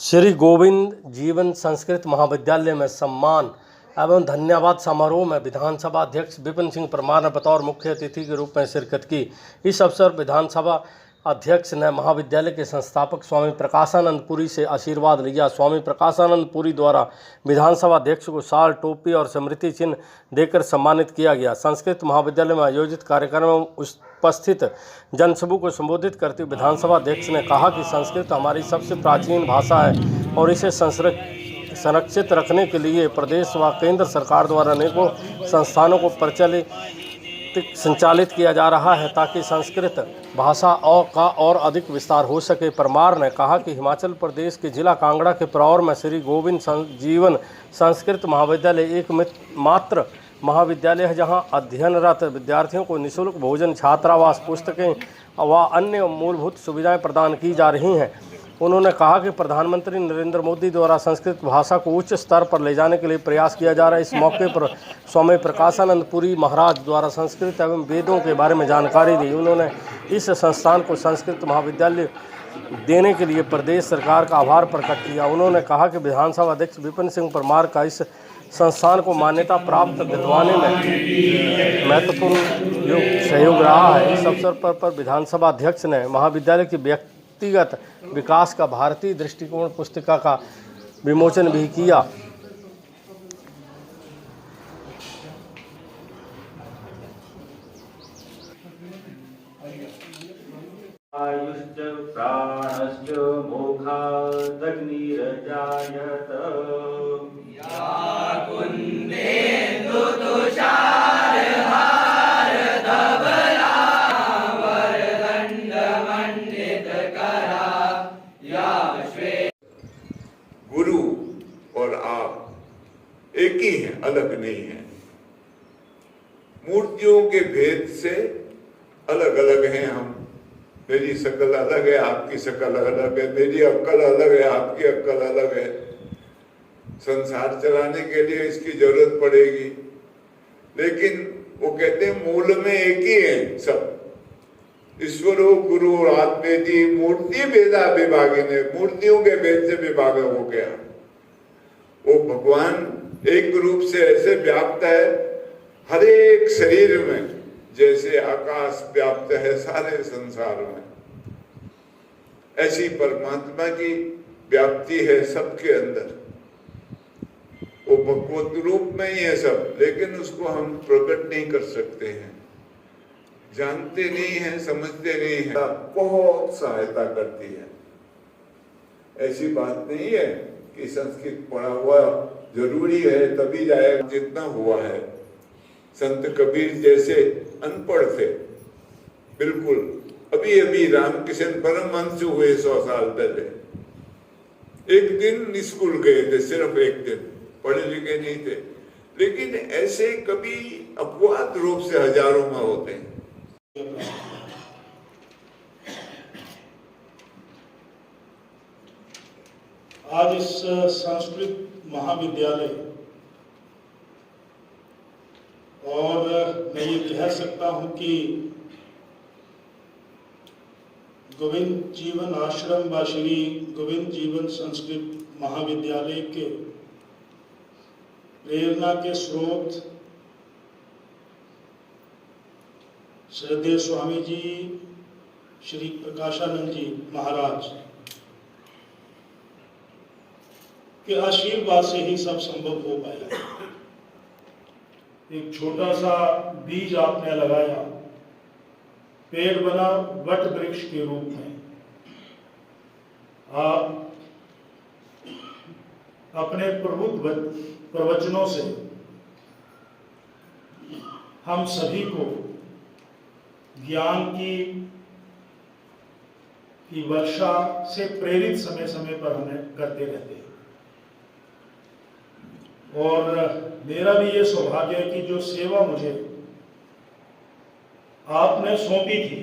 श्री गोविंद जीवन संस्कृत महाविद्यालय में सम्मान एवं धन्यवाद समारोह में विधानसभा अध्यक्ष विपिन सिंह परमार ने बतौर मुख्य अतिथि के रूप में शिरकत की। इस अवसर विधानसभा अध्यक्ष ने महाविद्यालय के संस्थापक स्वामी प्रकाशानंद पुरी से आशीर्वाद लिया। स्वामी प्रकाशानंद पुरी द्वारा विधानसभा अध्यक्ष को शाल, टोपी और स्मृति चिन्ह देकर सम्मानित किया गया। संस्कृत महाविद्यालय में आयोजित कार्यक्रम में उपस्थित जनसमूह को संबोधित करते हुए विधानसभा अध्यक्ष ने कहा कि संस्कृत हमारी सबसे प्राचीन भाषा है और इसे संरक्षित रखने के लिए प्रदेश व केंद्र सरकार द्वारा अनेकों संस्थानों को संचालित किया जा रहा है ताकि संस्कृत भाषा का और अधिक विस्तार हो सके। परमार ने कहा कि हिमाचल प्रदेश के जिला कांगड़ा के परौर में श्री गोविंद जीवन संस्कृत महाविद्यालय एकमात्र महाविद्यालय है जहां अध्ययनरत विद्यार्थियों को निःशुल्क भोजन, छात्रावास, पुस्तकें व अन्य मूलभूत सुविधाएं प्रदान की जा रही हैं। उन्होंने कहा कि प्रधानमंत्री नरेंद्र मोदी द्वारा संस्कृत भाषा को उच्च स्तर पर ले जाने के लिए प्रयास किया जा रहा है। इस मौके पर स्वामी प्रकाशानंद पुरी महाराज द्वारा संस्कृत एवं वेदों के बारे में जानकारी दी। उन्होंने इस संस्थान को संस्कृत महाविद्यालय देने के लिए प्रदेश सरकार का आभार प्रकट किया। उन्होंने कहा कि विधानसभा अध्यक्ष विपिन सिंह परमार का इस संस्थान को मान्यता प्राप्त दिलवाने में महत्वपूर्ण सहयोग रहा है। इस अवसर पर विधानसभा अध्यक्ष ने महाविद्यालय की व्यक्तिगत विकास का भारतीय दृष्टिकोण पुस्तिका का विमोचन भी किया। आयुश्च प्राणश्च मोक्षादग्निरजायत गुरु और आप एक ही हैं, अलग नहीं हैं। मूर्तियों के भेद से अलग अलग हैं हम। मेरी शक्ल अलग है, आपकी शक्ल अलग है, मेरी अक्ल अलग है, आपकी अक्ल अलग है। संसार चलाने के लिए इसकी जरूरत पड़ेगी, लेकिन वो कहते हैं मूल में एक ही है सब। ईश्वरो गुरु आत्मेति मूर्ति भेदा विभागिने, मूर्तियों के भेद से विभाग हो गया। वो भगवान एक रूप से ऐसे व्याप्त है हर एक शरीर में, जैसे आकाश व्याप्त है सारे संसार में। ऐसी परमात्मा की व्याप्ति है सबके अंदर। वो भगवत रूप में ही है सब, लेकिन उसको हम प्रकट नहीं कर सकते हैं, जानते नहीं हैं, समझते नहीं हैं। बहुत सहायता करती है। ऐसी बात नहीं है कि संस्कृत पढ़ा हुआ जरूरी है तभी जाएगा। जितना हुआ है, संत कबीर जैसे अनपढ़ थे बिल्कुल, अभी अभी रामकृष्ण परमहंस हुए 100 साल पहले। एक दिन स्कूल गए थे, सिर्फ एक दिन, पढ़े लिखे नहीं थे, लेकिन ऐसे कभी अपवाद रूप से हजारों में होते हैं। आज इस संस्कृत महाविद्यालय, और मैं ये कह सकता हूं कि गोविंद जीवन आश्रम व श्री गोविंद जीवन संस्कृत महाविद्यालय के प्रेरणा के स्रोत श्रद्धेय स्वामी जी श्री प्रकाशानंद जी महाराज के आशीर्वाद से ही सब संभव हो पाया। एक छोटा सा बीज आपने लगाया, पेड़ बना वट वृक्ष के रूप में। आप अपने प्रबुद्ध प्रवचनों से हम सभी को ज्ञान की वर्षा से प्रेरित समय समय पर हमें करते रहते हैं। और मेरा भी ये सौभाग्य है कि जो सेवा मुझे आपने सौंपी थी,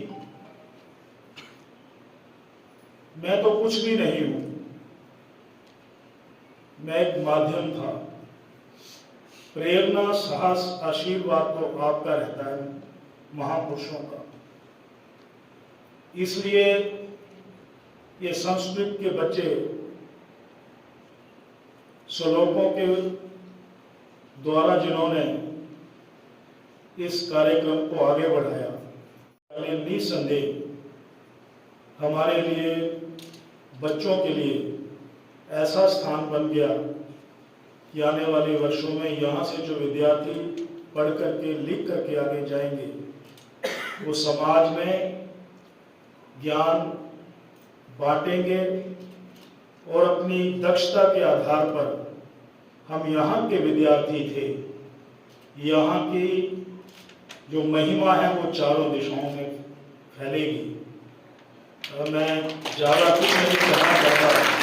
मैं तो कुछ भी नहीं हूं, मैं एक माध्यम था। प्रेरणा, साहस, आशीर्वाद तो आपका रहता है, महापुरुषों का। इसलिए ये संस्कृत के बच्चे श्लोकों के द्वारा जिन्होंने इस कार्यक्रम को आगे बढ़ाया, निसंदेह हमारे लिए, बच्चों के लिए ऐसा स्थान बन गया कि आने वाले वर्षों में यहाँ से जो विद्यार्थी पढ़ करके लिख करके आगे जाएंगे, वो समाज में ज्ञान बांटेंगे और अपनी दक्षता के आधार पर हम यहाँ के विद्यार्थी थे, यहाँ की जो महिमा है वो चारों दिशाओं में फैलेगी। मैं ज़्यादा कुछ नहीं कहना चाहता।